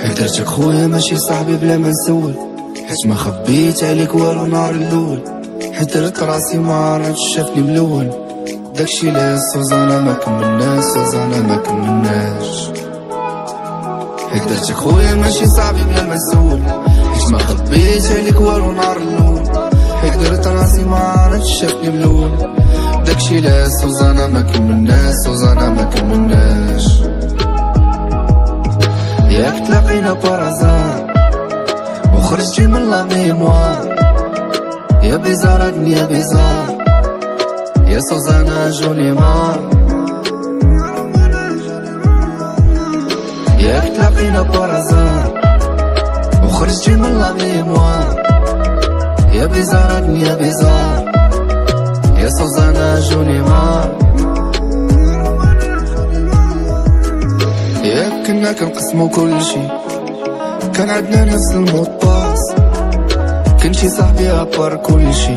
حيدرتك خويا ماشي صاحبي بلا ما نسول، حيت ما خبيت عليك والو نهار الاول. حيدرت راسي ما عرفتش شافني ملون، داكشي لا سوزانا ما كملناش، سوزانا ما كملناش. حيدرتك خويا ماشي صاحبي بلا ما نسول، حيت ما خبيت عليك والو نهار الاول. حيدرت راسي ما عرفتش شافني ملون، داكشي لا سوزانا ما كملناش، سوزانا ما كملناش. ياك تلاقينا بارازار وخرجتي من لا ميموار، يا بيزار الدنيا بيزار، يا سوزانا جوني مار. ياك تلاقينا بارازار وخرجتي من لا ميموار، يا بيزار الدنيا بيزار، يا سوزانا جوني مار. ياك كنا كنقسمو كلشي، كان عندنا نفس الموطاس، كنتي صاحبي ابار كلشي.